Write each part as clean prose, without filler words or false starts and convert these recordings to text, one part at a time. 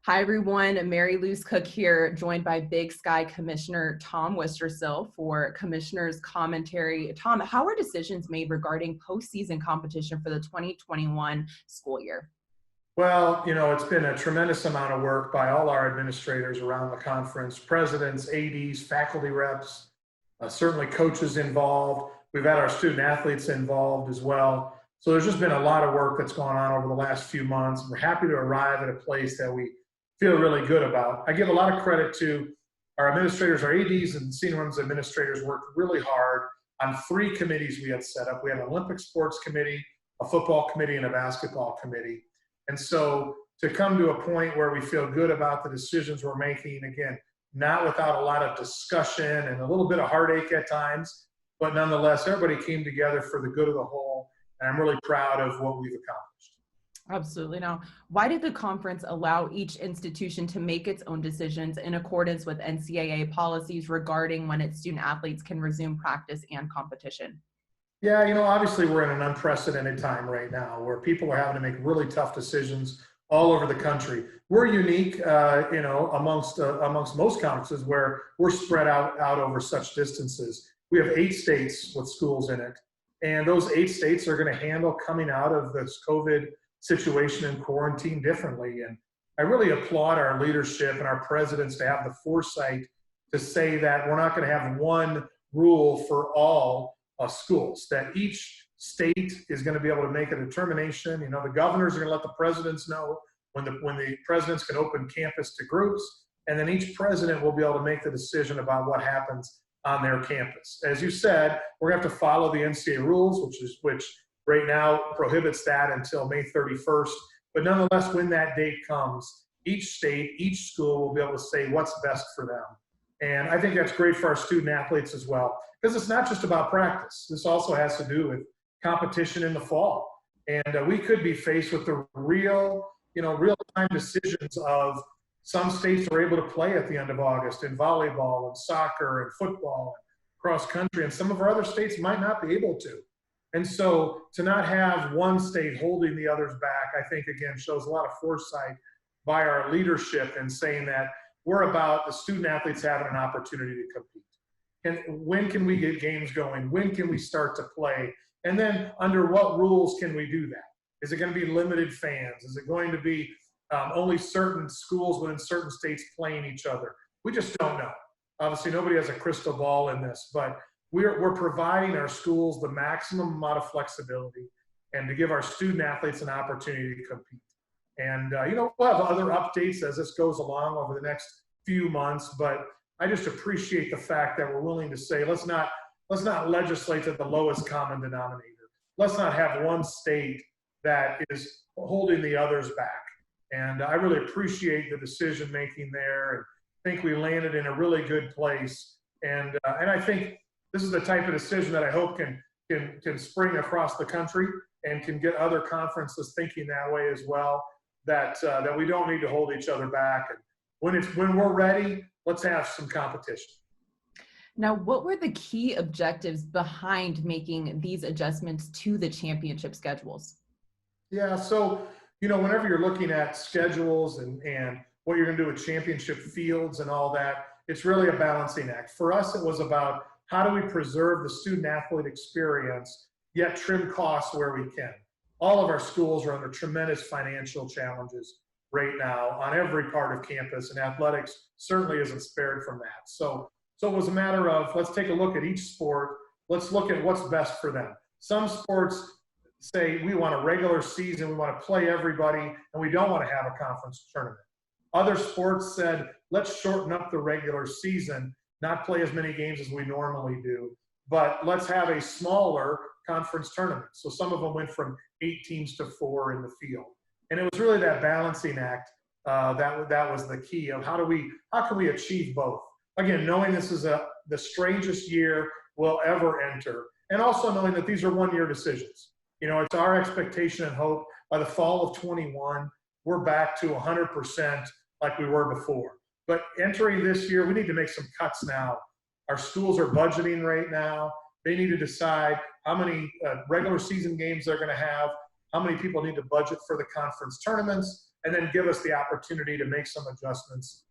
Hi, everyone. Mary Louise Cook here, joined by Big Sky Commissioner Tom Wistrcill for Commissioner's Commentary. Tom, how are decisions made regarding postseason competition for the 2021 school year? Well, it's been a tremendous amount of work by all our administrators around the conference, presidents, ADs, faculty reps, certainly coaches involved. We've had our student athletes involved as well. So there's just been a lot of work that's gone on over the last few months. We're happy to arrive at a place that we feel really good about. I give a lot of credit to our administrators, our ADs and senior women's administrators worked really hard on 3 committees we had set up. We had an Olympic sports committee, a football committee, and a basketball committee. And so to come to a point where we feel good about the decisions we're making, again, not without a lot of discussion and a little bit of heartache at times, but nonetheless, everybody came together for the good of the whole. And I'm really proud of what we've accomplished. Absolutely. Now, why did the conference allow each institution to make its own decisions in accordance with NCAA policies regarding when its student athletes can resume practice and competition? Yeah, obviously we're in an unprecedented time right now where people are having to make really tough decisions all over the country. We're unique, amongst most conferences where we're spread out over such distances. We have 8 states with schools in it, and those 8 states are going to handle coming out of this COVID situation and quarantine differently. And I really applaud our leadership and our presidents to have the foresight to say that we're not going to have one rule for all schools, that each state is going to be able to make a determination. The governors are going to let the presidents know when the presidents can open campus to groups, and then each president will be able to make the decision about what happens on their campus. As you said, we're going to have to follow the NCAA rules, which right now prohibits that until May 31st. But nonetheless, when that date comes, each state, each school will be able to say what's best for them. And I think that's great for our student athletes as well, because it's not just about practice. This also has to do with competition in the fall. And we could be faced with the real-time decisions of some states are able to play at the end of August in volleyball and soccer and football and cross country, and some of our other states might not be able to. And so to not have one state holding the others back, I think, again, shows a lot of foresight by our leadership in saying that we're about the student athletes having an opportunity to compete. And when can we get games going? When can we start to play? And then under what rules can we do that? Is it going to be limited fans? Is it going to be only certain schools within certain states playing each other? We just don't know. Obviously, nobody has a crystal ball in this, but we're providing our schools the maximum amount of flexibility and to give our student athletes an opportunity to compete. And, we'll have other updates as this goes along over the next few months, but I just appreciate the fact that we're willing to say, let's not legislate at the lowest common denominator. Let's not have one state that is holding the others back. And I really appreciate the decision making there and think we landed in a really good place. And I think this is the type of decision that I hope can spring across the country and can get other conferences thinking that way as well, that we don't need to hold each other back. And when we're ready, let's have some competition. Now, what were the key objectives behind making these adjustments to the championship schedules? Yeah, so, whenever you're looking at schedules and what you're going to do with championship fields and all that, it's really a balancing act. For us, it was about how do we preserve the student athlete experience, yet trim costs where we can. All of our schools are under tremendous financial challenges right now on every part of campus, and athletics certainly isn't spared from that. So it was a matter of, let's take a look at each sport. Let's look at what's best for them. Some sports say we want a regular season, we want to play everybody, and we don't want to have a conference tournament. Other sports said, let's shorten up the regular season, not play as many games as we normally do, but let's have a smaller conference tournament. So some of them went from 8 teams to 4 in the field. And it was really that balancing act that was the key of how can we achieve both? Again, knowing this is the strangest year we'll ever enter, and also knowing that these are one-year decisions. It's our expectation and hope by the fall of 21, we're back to 100% like we were before. But entering this year, we need to make some cuts now. Our schools are budgeting right now. They need to decide how many regular season games they're going to have, how many people need to budget for the conference tournaments, and then give us the opportunity to make some adjustments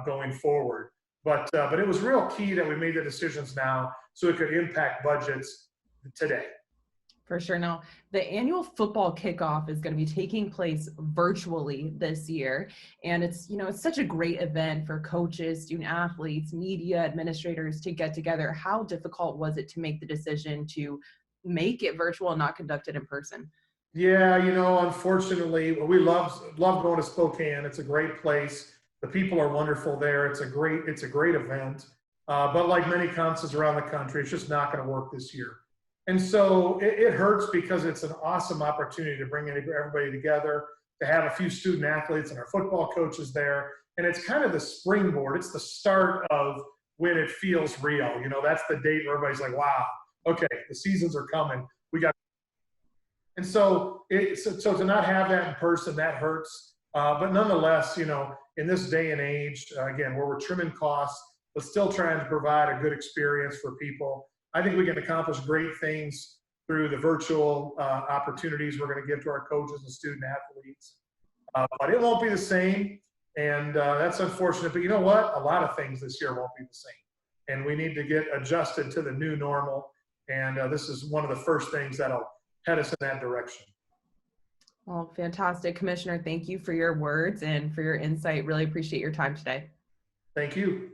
going forward. But it was real key that we made the decisions now so it could impact budgets today. For sure. Now, the annual football kickoff is going to be taking place virtually this year. And it's, it's such a great event for coaches, student athletes, media, administrators to get together. How difficult was it to make the decision to make it virtual and not conduct it in person? Yeah, unfortunately, we love going to Spokane. It's a great place. The people are wonderful there. It's a great event. But like many conferences around the country, it's just not going to work this year. And so it hurts because it's an awesome opportunity to bring everybody together, to have a few student athletes and our football coaches there. And it's kind of the springboard. It's the start of when it feels real. That's the date where everybody's like, wow, okay, the seasons are coming. And so to not have that in person, that hurts. But nonetheless, in this day and age, again, where we're trimming costs, but still trying to provide a good experience for people, I think we can accomplish great things through the virtual opportunities we're going to give to our coaches and student athletes. But it won't be the same, and that's unfortunate. But you know what? A lot of things this year won't be the same, and we need to get adjusted to the new normal. And this is one of the first things that'll head us in that direction. Well, fantastic. Commissioner, thank you for your words and for your insight. Really appreciate your time today. Thank you.